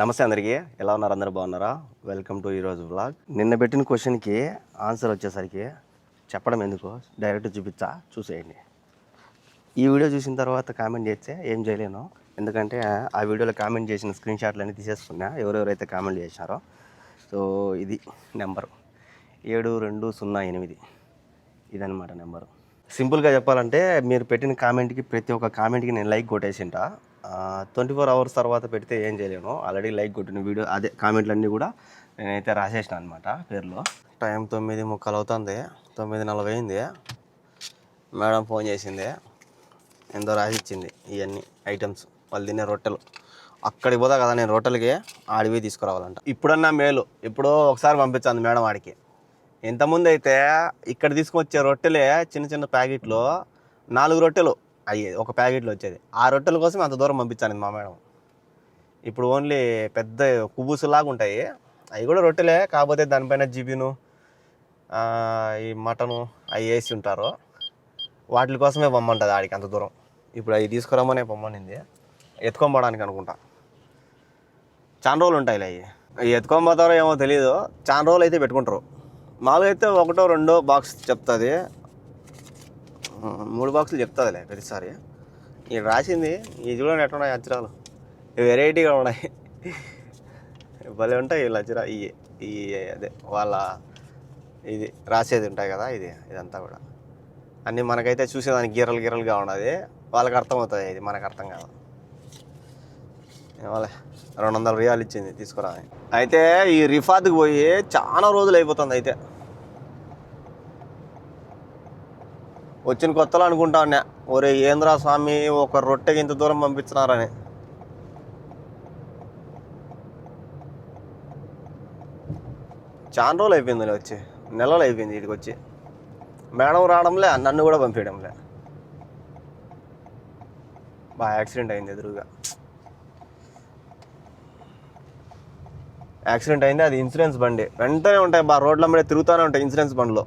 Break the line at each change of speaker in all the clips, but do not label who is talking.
నమస్తే అందరికీ. ఎలా ఉన్నారు? అందరూ బాగున్నారా? వెల్కమ్ టు ఈరోజు వ్లాగ్. నిన్న పెట్టిన క్వశ్చన్కి ఆన్సర్ వచ్చేసరికి చెప్పడం ఎందుకు, డైరెక్ట్ చూపించా, చూసేయండి. ఈ వీడియో చూసిన తర్వాత కామెంట్ చేస్తే ఏం చేయలేను, ఎందుకంటే ఆ వీడియోలో కామెంట్ చేసిన స్క్రీన్ షాట్లన్నీ తీసేసుకున్నా, ఎవరెవరైతే కామెంట్ చేసినారో. సో ఇది నెంబరు 7208, ఇదనమాట నెంబరు. సింపుల్గా చెప్పాలంటే మీరు పెట్టిన కామెంట్కి, ప్రతి ఒక్క కామెంట్కి నేను లైక్ కొట్టేసింటా. 24 అవర్స్ తర్వాత పెడితే ఏం చేయలేను, ఆల్రెడీ లైక్ కొట్టిన వీడియో అదే కామెంట్లన్నీ కూడా నేనైతే రాసేసిన అనమాట పేర్లో. టైం 9:30 అవుతుంది, 9:40 అయింది. మేడం ఫోన్ చేసింది, ఎంతో రాసిచ్చింది ఇవన్నీ ఐటమ్స్, వాళ్ళు తినే రొట్టెలు. అక్కడికి పోదా కదా నేను రొట్టెలకి, ఆడివి తీసుకురావాలంట. ఇప్పుడన్నా మేలు, ఎప్పుడో ఒకసారి పంపించాను మేడం ఆడికి. ఇంతకుముందు అయితే ఇక్కడ తీసుకొచ్చే రొట్టెలే చిన్న చిన్న ప్యాకెట్లు, 4 రొట్టెలు అయ్యేది ఒక ప్యాకెట్లో వచ్చేది. ఆ రొట్టెల కోసం అంత దూరం పంపించాను మా మేడం. ఇప్పుడు ఓన్లీ పెద్ద కుబూసులాగా ఉంటాయి, అవి కూడా రొట్టెలే, కాకపోతే దానిపైన జిబిను ఈ మటను అవి వేసి ఉంటారు. వాటి కోసమే పొమ్మంటుంది ఆడికి అంత దూరం. ఇప్పుడు అవి తీసుకురమ్మనే పొమ్మనింది, ఎత్తుకొని పోవడానికి అనుకుంటా. చాలా రోజులు ఉంటాయిలే అవి ఎత్తుకొని పోతారో ఏమో తెలియదు, చాలా రోజులు అయితే పెట్టుకుంటారు. మామూలుగా అయితే 1-2 బాక్స్ చెప్తుంది, 3 బాక్సులు చెప్తుందిలే ప్రతిసారి. ఇక్కడ రాసింది ఈ చూడండి ఎట్లున్నాయి అచ్చరాలు, వెరైటీగా ఉన్నాయి, భలే ఉంటాయి వీళ్ళు అచ్చరా. ఈ అదే వాళ్ళ ఇది రాసేది ఉంటాయి కదా, ఇదంతా కూడా అన్నీ మనకైతే చూసేదానికి గీరలుగా ఉన్నది, వాళ్ళకి అర్థమవుతుంది, ఇది మనకు అర్థం కాదు. ఏమోలే, 200 రియాలు ఇచ్చింది తీసుకురా. అయితే ఈ రిఫాత్కి పోయి చాలా రోజులు అయిపోతుంది. అయితే వచ్చిన కొత్తలో అనుకుంటా ఉన్నా, ఒరే ఏంద్రా స్వామి ఒక రొట్టెకి ఇంత దూరం పంపించినారని. చాలా రోజులు అయిపోయింది, వచ్చి నెలలు అయిపోయింది వీటికి వచ్చి. మేడం రావడంలే, నన్ను కూడా పంపించడంలే. బాగా యాక్సిడెంట్ అయింది ఎదురుగా, యాక్సిడెంట్ అయింది. అది ఇన్సూరెన్స్ బండి, వెంటనే ఉంటాయి బా రోడ్ల మీద తిరుగుతూనే ఉంటాయి ఇన్సూరెన్స్ బండ్లు.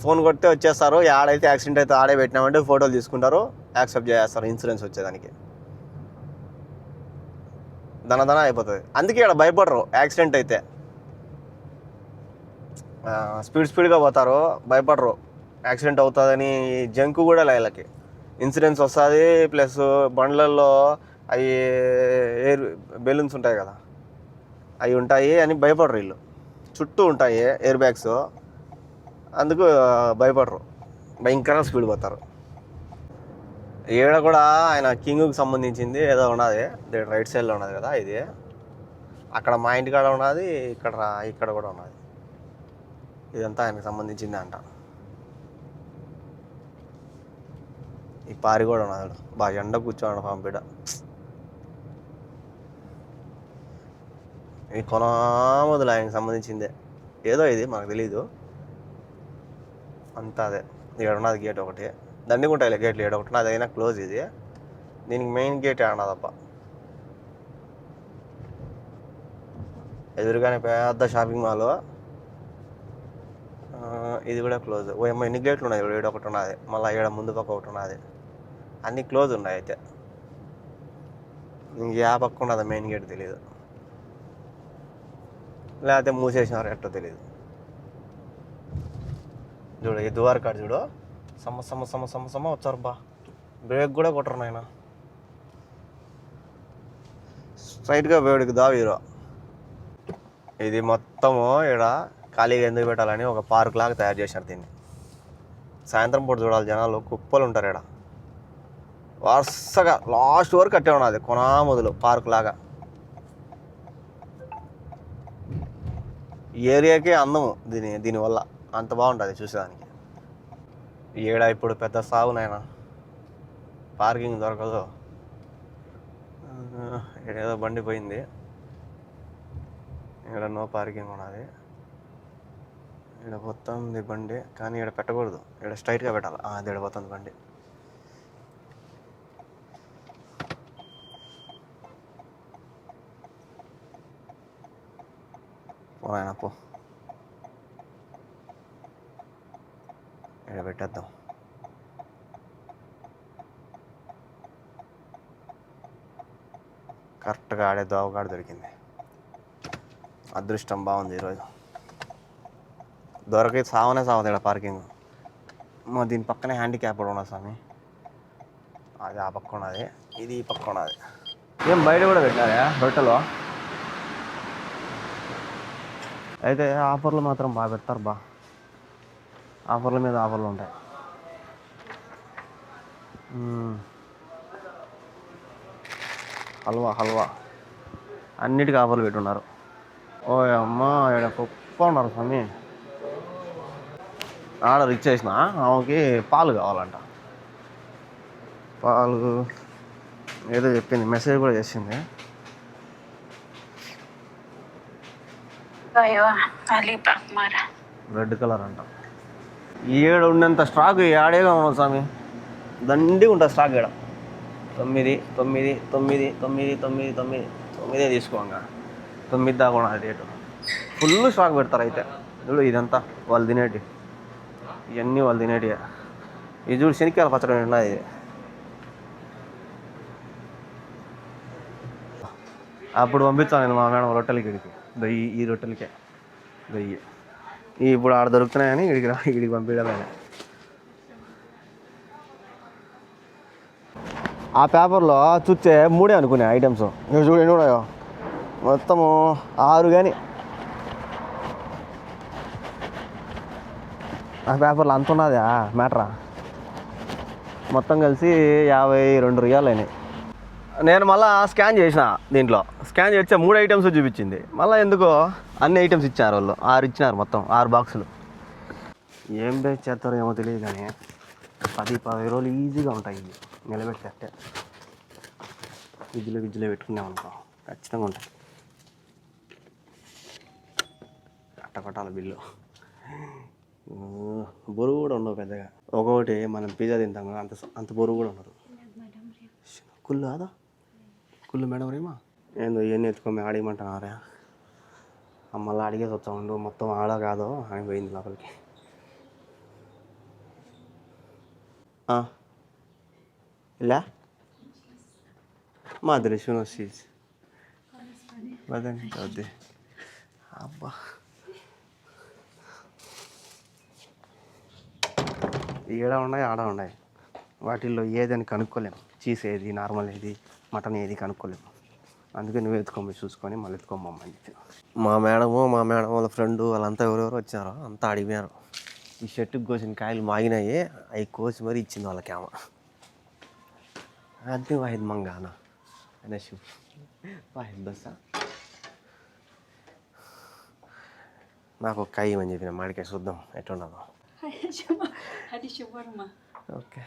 ఫోన్ కొడితే వచ్చేస్తారు, ఆడైతే యాక్సిడెంట్ అయితే ఆడే పెట్టినామంటే ఫోటోలు తీసుకుంటారు, యాక్సెప్ట్ చేస్తారు ఇన్సూరెన్స్ వచ్చేదానికి. దన అయిపోతుంది. అందుకే ఇక్కడ భయపడరు, యాక్సిడెంట్ అయితే స్పీడ్గా పోతారు, భయపడరు యాక్సిడెంట్ అవుతుందని. జంకు కూడా వీళ్ళకి ఇన్సూరెన్స్ వస్తుంది, ప్లస్ బండ్లలో అవి ఎయిర్ బెలూన్స్ ఉంటాయి కదా, అవి ఉంటాయి అని భయపడరు వీళ్ళు. చుట్టూ ఉంటాయి ఎయిర్ బ్యాగ్స్, అందుకు భయపడరు, భయంకరంగా స్పీడ్ పోతారు. ఈడ కూడా ఆయన కింగ్కి సంబంధించింది ఏదో ఉన్నది, రైట్ సైడ్లో ఉన్నది కదా ఇది. అక్కడ మా ఇంటి కాడ ఉన్నది, ఇక్కడ కూడా ఉన్నది. ఇదంతా ఆయనకు సంబంధించింది అంట. ఈ పారి కూడా ఉన్నది, బాగా ఎండ కూర్చోండి పంపిడ. ఈ కొనమొదలు ఆయనకు సంబంధించిందే ఏదో, ఇది మనకు తెలీదు అంతా. అదే ఇక్కడ ఉన్నది గేట్ ఒకటి, దండిగా ఉంటాయి గేట్లు, ఇక్కడ ఒకటి ఉన్నది, అయినా క్లోజ్. ఇది దీనికి మెయిన్ గేట్ అన్నదప్ప. ఎదురుగానే పెద్ద షాపింగ్ మాల్, ఇది కూడా క్లోజ్. ఓ ఏమో ఎన్ని గేట్లు ఉన్నాయి, ఏడు ఒకటి ఉన్నది, మళ్ళీ ఏడ ముందు పక్క ఒకటి ఉన్నది, అన్నీ క్లోజ్ ఉన్నాయి. అయితే ఇంక ఆ పక్క ఉన్నది మెయిన్ గేట్ తెలియదు, లేకపోతే మూసేసినారు ఎట్టో తెలియదు. చూడు ఈ దువార్ కాడ చూడు, సమ వచ్చారు బా, బ్రేక్ కూడా కొట్టరు నాయన, స్ట్రైట్గా వేడికి దావీరు. ఇది మొత్తము ఇక్కడ ఖాళీగా ఎందుకు పెట్టాలని ఒక పార్క్ లాగా తయారు చేశారు దీన్ని. సాయంత్రం పూట చూడాలి, జనాలు కుప్పలు ఉంటారు ఇక్కడ, వరుసగా లాస్ట్ వరకు కట్టే ఉన్నది కొనా మొదలు పార్క్ లాగా. ఏరియాకే అందము దీనివల్ల, అంత బాగుంటుంది చూసేదానికి. ఈడ ఇప్పుడు పెద్ద సాగునైనా, పార్కింగ్ దొరకదు. ఏదో బండి పోయింది, ఇక్కడ నో పార్కింగ్ ఉన్నది. ఇక్కడ పోతుంది బండి, కానీ ఇక్కడ పెట్టకూడదు, ఇక్కడ స్ట్రైట్గా పెట్టాలి. అది ఇక్కడ పోతుంది బండి. పోయినా పో, ఇక్కడ పెట్టేద్దాం. కరెక్ట్గా ఆడే దోవగాడు దొరికింది. అదృష్టం బాగుంది ఈరోజు. దొరకి సావనే సావదు ఇక్కడ పార్కింగ్. దీని పక్కనే హ్యాండిక్యాప్ కూడా ఉన్నది స్వామి. అది ఆ పక్క ఉన్నది, ఇది ఈ పక్క ఉన్నది. ఏం బయట కూడా పెట్టారా రొట్టెలో? అయితే ఆఫర్లు మాత్రం బాగా పెడతారు బా. ఆఫర్ల మీద ఆఫర్లు ఉంటాయి. హల్వా అన్నిటికీ ఆఫర్లు పెట్టున్నారు. ఓ అమ్మ ఇక్కడ గొప్ప ఉన్నారు స్వామి. ఆర్డర్ ఇచ్చేసిన ఆమెకి పాలు కావాలంట. పాలు ఏదో చెప్పింది, మెసేజ్ కూడా చేసింది. రెడ్ కలర్ అంట. ఏడు ఉన్నంత స్టాక్ ఏడేగా ఉన్నది స్వామి. దండిగా ఉంటుంది స్టాక్ ఇక్కడ. 9 తీసుకోంగా. 9 దాకా ఉన్నది రేటు. ఫుల్ స్టాక్ పెడతారు. అయితే చూడు ఇదంతా వాళ్ళు తినేటి, ఇవన్నీ వాళ్ళు తినేటి. ఇది చూడు శనిక్కాయల పచ్చడి ఉన్నది. ఇది అప్పుడు పంపించాను నేను మా మేడం రొట్టెలకి. ఇడికి దొయ్యి, ఈ రొట్టెలకే దొయ్యి. ఇప్పుడు ఆడ దొరుకుతున్నాయని ఇడికి పంపించడమే. ఆ పేపర్లో చూస్తే 3 అనుకునే ఐటమ్స్. ఇక్కడ చూడు ఎన్ని ఉన్నాయో, మొత్తము 6. కానీ ఆ పేపర్లో అంత ఉన్నదా మ్యాటరా? మొత్తం కలిసి 52 రియాలు అయినాయి. నేను మళ్ళీ స్కాన్ చేసిన, దీంట్లో స్కాన్ చేస్తే 3 ఐటమ్స్ చూపించింది. మళ్ళీ ఎందుకో అన్ని ఐటమ్స్ ఇచ్చారు వాళ్ళు. 6 ఇచ్చినారు, మొత్తం 6 బాక్సులు. ఏం బేస్ చేస్తారో ఏమో తెలియదు కానీ 10-15 రోజులు ఈజీగా ఉంటాయి. ఇవి నిలబెట్టేస్తే ఫ్రిడ్జ్లో పెట్టుకున్నామనుకో ఖచ్చితంగా ఉంటాయి. కొట్టాల బిల్లు. బరువు కూడా ఉండవు పెద్దగా. ఒక్కొక్కటి మనం పిజ్జా తింటాం కదా, అంత బరువు కూడా ఉండదు. కుళ్ళు కాదా? కుళ్ళు మేడం రేమా ఏందో ఇవన్నీ ఎత్తుకోమి ఆడేయమంటున్నారా? మళ్ళీ అడిగేసి వచ్చా ఉండు, మొత్తం ఆడ కాదో అని పోయింది లోపలికి. ఇలా మా దృశ్యం వచ్చేసి వద్దండి వద్దే. అబ్బా ఈడ ఉన్నాయి, ఆడ ఉన్నాయి. వాటిల్లో ఏదని కనుక్కోలేము. చీజ్ ఏది, నార్మల్ ఏది, మటన్ ఏది కనుక్కోలేము. అందుకే నువ్వు ఎత్తుకోమని చూసుకొని మళ్ళీ ఎత్తుకోమని చెప్పి. మా మేడం వాళ్ళ ఫ్రెండ్ వాళ్ళంతా ఎవరెవరు వచ్చారో అంతా అడిగారు. ఈ షర్టుకి కోసిన కాయలు మాగినాయి, అవి కోసి మరీ ఇచ్చింది వాళ్ళకి ఆమె. అది వాహిద్ మంగానా అనేసి వాహిద్ దోశ. నాకు ఒక కాయ అని చెప్పిన మామిడికాయ చూద్దాం ఎట్లున్నదో. Okay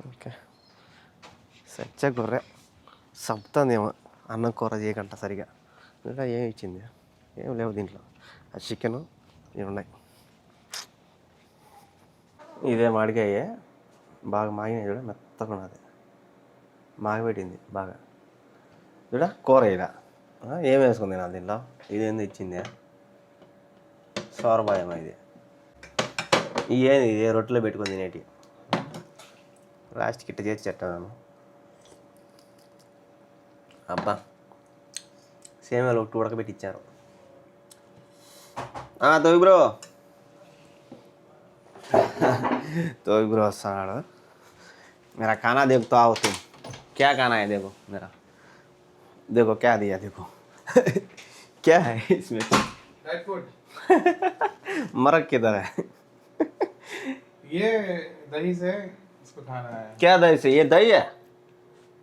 okay. సచ్చ గొర్రె సబ్తాందేమో అన్నం కూర చేయకంట సరిగా. ఇంకా ఏమి ఇచ్చింది? ఏం లేవు దీంట్లో. ఆ చికెను ఇవి ఉన్నాయి. ఇదే మామిడికాయ బాగా మాగినాయి చూడ, మెత్తగా ఉన్నది. మాగిపెట్టింది బాగా చూడ. కూర ఇలా ఏం వేసుకుంది నా దీంట్లో? ఇదేంది ఇచ్చింది? సోరబాయమా ఇది? ఏంది ఇది? రొట్టెలో పెట్టుకుని తినేటి. లాస్ట్కి ఇట్ట చేసి చెట్టాను. అబ్బా సేమియాలు ఒకటి ఉడకబెట్టి ఇచ్చారు. తోవి బ్రో వస్తున్నాడు. मेरा खाना देखो तो आओ तुम. क्या खाना है देखो मेरा. देखो क्या दिया देखो. क्या है इसमें? Dry fruit. मरक किधर है?
ये दही से इसको खाना है.
क्या दही से? ये दही है?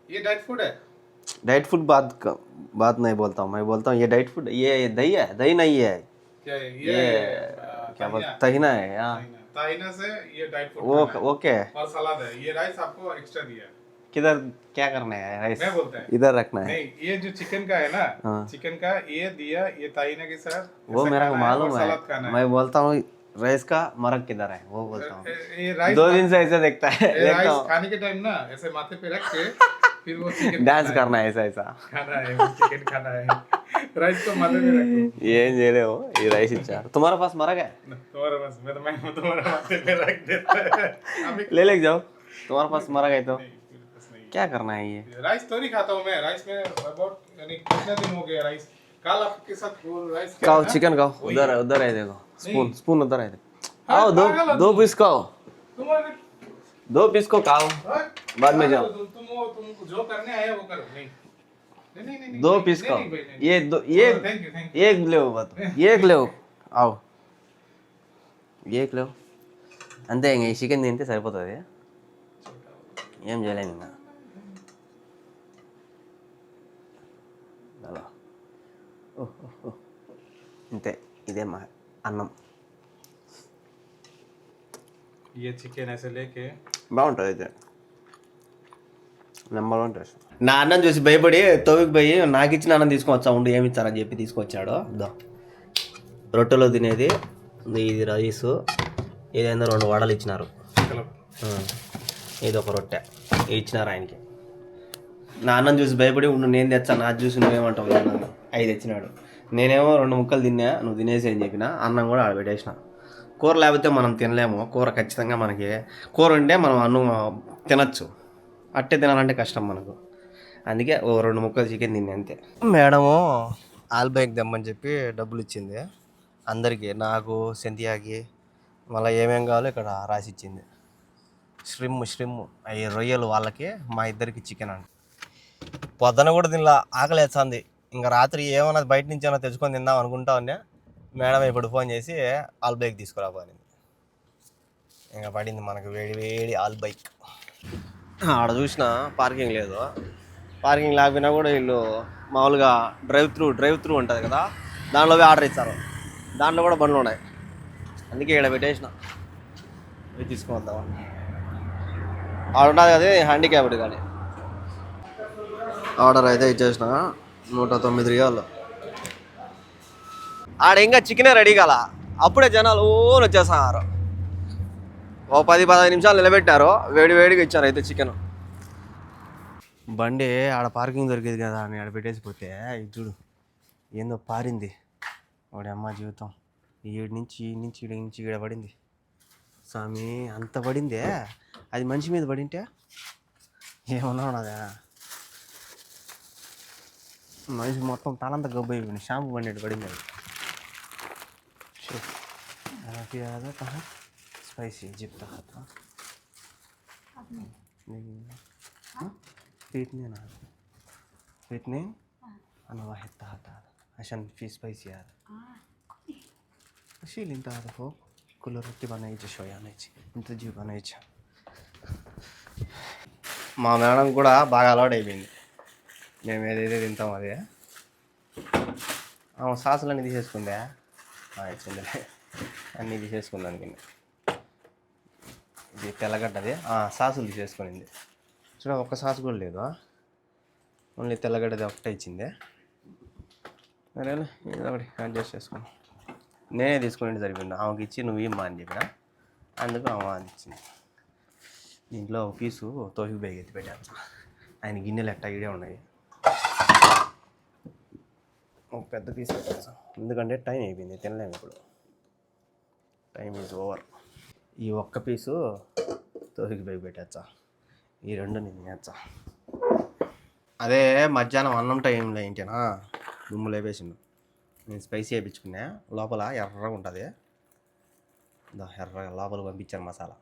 ये डाइट फूड है.
डाइट फूड बात नहीं बोलता हूँ मैं. बोलता हूँ ये डाइट फूड. ये दही है? दही नहीं है.
क्या है
ये क्या बोलते? तहीना है. हाँ
ताइना से ये डाइट फूड
ओके.
और सलाद है. ये राइस आपको एक्स्ट्रा दिया है.
किधर क्या करना है? राइस
मैं बोलता है
इधर रखना है.
नहीं, ये जो चिकन का है ना,
हाँ.
चिकन का ये दिया, ये ताइना के साथ
वो
ऐसा
मेरा
खाना
मालूम
और
है.
सलाद खाना
मैं बोलता हूँ राइस का मरक किधर है वो बोलता हूँ.
ये राइस
2 दिन से ऐसे देखता है.
ये
देखता
राइस
हूँ
खाने के टाइम ना ऐसे माथे पे रख के फिर वो चिकन
डांस करना है ऐसा
खाना है. वो चिकन खाना है. राइस को माथे पे रखो.
ये ले हो. ये राइस इच्छा तुम्हारे पास मरक है?
तुम्हारे पास मैं तुम्हारे माथे पे रख देता है.
ले जाओ. तुम्हारे पास मरा गए तो
मेरे पास नहीं।
क्या करना है ये?
राइस तो नहीं खाता हूँ मैं, राइस में अबाउट यानी कितने दिन हो गए राइस। कल आपके साथ वो राइस खाया
खाओ
ना?
चिकन खाओ,
वही
उधर है देखो, स्पून
नहीं।
स्पून उधर है।
हाँ,
आओ दो
पागल हो
दो
तुम।
पीस खाओ,
तुम्हारे
2 पीस को खाओ,
हाँ?
बाद में
पागल
जाओ।
हो तुम जो करने आए वो करो। नहीं नहीं नहीं नहीं
2
नहीं,
पीस
नहीं,
खाओ,
नहीं भाई, नहीं,
ये
नहीं।
दो ये
थैंक यू थैंक यू।
एक ले बात, एक ले आओ, एक ले అంతే ఇంక ఈ చికెన్ తింటే సరిపోతుంది, ఏం చేయలేము ఇంకా. అలా అంతే, ఇదే మా అన్నం.
ये चिकन ऐसे लेके
బాగుంటుంది అయితే, నెంబర్ 1 టేస్ట్. నా అన్నం చూసి భయపడి తోవికి పోయి నాకు ఇచ్చిన అన్నం తీసుకొచ్చా, ఉండి ఏమి ఇచ్చారని చెప్పి తీసుకొచ్చాడు. దా రొట్టెలో తినేది ఇది రైసు, ఏదైనా 2 వడలు ఇచ్చినారు,
चलो
ఇది ఒక రొట్టె ఇచ్చినారు ఆయనకి. నా అన్నం చూసి భయపడి ఉండు నేను తెచ్చాను, అది చూసి నువ్వేమంటావు, నేను 5 తెచ్చినాడు. నేనేమో 2 ముక్కలు తిన్నా, నువ్వు తినేసి అని చెప్పిన, అన్నం కూడా ఆడబెట్టేసిన. కూర లేకపోతే మనం తినలేము, కూర ఖచ్చితంగా మనకి, కూర ఉంటే మనం అన్నం తినచ్చు, అట్టే తినాలంటే కష్టం మనకు. అందుకే ఓ 2 ముక్కలు చికెన్ తిన్నా అంతే. మేడము ఆల్బైక్ దమ్మని చెప్పి డబ్బులు ఇచ్చింది అందరికీ, నాకు సెంతియాకి మళ్ళీ ఏమేం కావాలో ఇక్కడ రాసి ఇచ్చింది. ష్రిమ్ అవి రొయ్యలు వాళ్ళకి, మా ఇద్దరికి చికెన్ అండి. పొద్దున కూడా తినలా, ఆకలి వేస్తుంది. ఇంకా రాత్రి ఏమన్నా బయట నుంచి ఏమైనా తెచ్చుకొని తిందాం అనుకుంటా ఉన్నా, మేడం ఇప్పుడు ఫోన్ చేసి ఆల్ బైక్ తీసుకురాపోయింది. ఇంకా పడింది మనకు వేడి వేడి ఆల్ బైక్. ఆడ చూసిన పార్కింగ్ లేదు, పార్కింగ్ లేకపోయినా కూడా వీళ్ళు మామూలుగా డ్రైవ్ త్రూ ఉంటుంది కదా, దాంట్లో ఆర్డర్ ఇస్తారు, దాంట్లో కూడా బండ్లు ఉన్నాయి. అందుకే ఇక్కడ పెట్టేసిన, పోయి తీసుకువద్దాం. ఆడ ఉన్నది కదా హ్యాండిక్యాప్డ్ కానీ. ఆర్డర్ అయితే ఇచ్చేసిన 109 రియాలు. ఆడ ఇంకా చికెనే రెడీ కాల, అప్పుడే జనాలు ఓన్ వచ్చేస్తున్నారు. ఓ 10-15 నిమిషాలు నిలబెట్టారు, వేడిగా ఇచ్చారు అయితే చికెన్. బండి ఆడ పార్కింగ్ దొరికేది కదా అని ఆడ పెట్టేసిపోతే, ఇది చూడు ఏందో పారింది వాడి అమ్మ జీవితం. ఈడ నుంచి ఈడ పడింది స్వామి, అంత పడిందే. అది మనిషి మీద పడింటే ఏమన్నా ఉన్నదా, మనిషి మొత్తం తలంతా గబ్బు అయిపోయింది, షాంపూ పడినట్టు పడింది అది. స్పైసీ చెప్తా Fitne أنا واحد تحت هذا عشان في سبايسي هذا شيل انت هذا فوق كل رتب انا يجي شويه انا يجي انت جيب انا يجي. మా మేడం కూడా బాగా అలవాటు అయిపోయింది, మేము ఏదైతే తింటాం అదే. సాసులన్నీ తీసేసుకుందా, ఇచ్చిందిలే అన్నీ తీసేసుకుంది అనుకుంది. ఇది తెల్లగడ్డది, సాసులు తీసేసుకునింది. చూడ ఒక్క సాసు కూడా లేదు, ఓన్లీ తెల్లగడ్డది ఒకటే ఇచ్చింది. సరే ఇది ఒకటి అడ్జస్ట్ చేసుకుని నేనే తీసుకుని సరిపోయింది. ఆమెకి ఇచ్చి నువ్వు ఇమ్మా అని చెప్పిన, అందుకు ఆమె అది ఇచ్చింది. దీంట్లో ఒక పీసు తోహికి బేగ్ ఎత్తి పెట్టాను, ఆయన గిన్నెలు ఎట్టా ఇడే ఉన్నాయి. ఒక పెద్ద పీస్ పెట్టాను ఎందుకంటే టైం అయిపోయింది, తినలేము ఇప్పుడు, టైం ఈజ్ ఓవర్. ఈ ఒక్క పీసు తోహికి బేగ్ పెట్టచ్చా, ఈ 2 నేను తినచ్చా. అదే మధ్యాహ్నం అన్నం టైంలో ఏంటేనా దుమ్ము లేపేసిండు. నేను స్పైసీ వేయించుకున్నా, లోపల ఎర్రగా ఉంటుంది, ఎర్రగా లోపల పంపించాను మసాలా.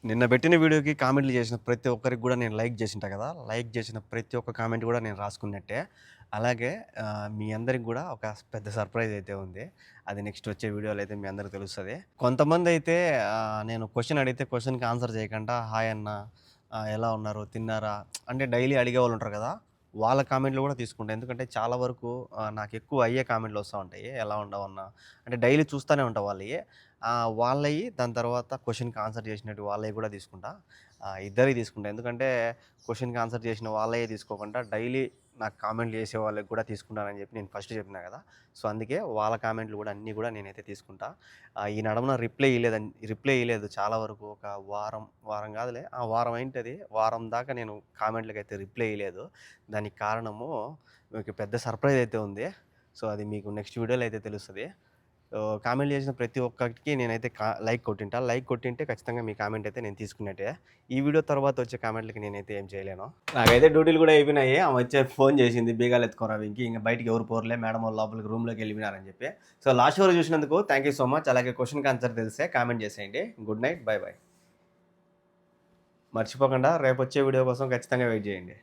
నిన్న పెట్టిన వీడియోకి కామెంట్లు చేసిన ప్రతి ఒక్కరికి కూడా నేను లైక్ చేసింటా కదా, లైక్ చేసిన ప్రతి ఒక్క కామెంట్ కూడా నేను రాసుకున్నట్టే. అలాగే మీ అందరికి కూడా ఒక పెద్ద సర్ప్రైజ్ అయితే ఉంది, అది నెక్స్ట్ వచ్చే వీడియోలో అయితే మీ అందరికి తెలుస్తుంది. కొంతమంది అయితే నేను క్వశ్చన్ అడిగితే క్వశ్చన్కి ఆన్సర్ చేయకుండా హాయ్ అన్న, ఎలా ఉన్నారు, తిన్నారా అంటే డైలీ అడిగే వాళ్ళు ఉంటారు కదా, వాళ్ళ కామెంట్లు కూడా తీసుకుంటాను. ఎందుకంటే చాలా వరకు నాకు ఎక్కువ అయ్యే కామెంట్లు వస్తూ ఉంటాయి, ఎలా ఉండవన్నా అంటే డైలీ చూస్తూనే ఉంటా వాళ్ళవి. దాని తర్వాత క్వశ్చన్కి ఆన్సర్ చేసినట్టు వాళ్ళవి కూడా తీసుకుంటా, ఇద్దరికి తీసుకుంటా. ఎందుకంటే క్వశ్చన్కి ఆన్సర్ చేసిన వాళ్ళే తీసుకోకుండా డైలీ నాకు కామెంట్లు చేసే వాళ్ళకి కూడా తీసుకుంటానని చెప్పి నేను ఫస్ట్ చెప్పినా కదా. సో అందుకే వాళ్ళ కామెంట్లు కూడా అన్నీ కూడా నేనైతే తీసుకుంటా. ఈ నడమన రిప్లై ఇవ్వలేదు చాలా వరకు, ఒక వారం కాదులే, వారం అయింటుంది, వారం దాకా నేను కామెంట్లకి అయితే రిప్లై ఇవ్వలేదు. దానికి కారణము మీకు పెద్ద సర్ప్రైజ్ అయితే ఉంది, సో అది మీకు నెక్స్ట్ వీడియోలో అయితే తెలుస్తుంది. కామెంట్ చేసిన ప్రతి ఒక్కరికి నేనైతే లైక్ కొట్టింటా. లైక్ కొట్టింటే ఖచ్చితంగా మీ కామెంట్ అయితే నేను తీసుకున్నట్టే. ఈ వీడియో తర్వాత వచ్చే కామెంట్లకి నేనైతే ఏం చేయలేను. నాకైతే డ్యూటీలు కూడా అయిపోయినాయి. ఆమె వచ్చే ఫోన్ చేసింది, బీగాలు ఎత్తుకోరా ఇంకా బయటికి ఎవరు పోరలే, మేడం వాళ్ళు లోపలికి రూమ్లోకి వెళ్ళిపోయినారని చెప్పి. సో లాస్ట్ వరకు చూసినందుకు థ్యాంక్ యూ సో మచ్. అలాగే క్వశ్చన్కి ఆన్సర్ తెలిస్తే కామెంట్ చేసేయండి. Good night, by by. మర్చిపోకుండా రేపు వచ్చే వీడియో కోసం ఖచ్చితంగా వెయిట్ చేయండి.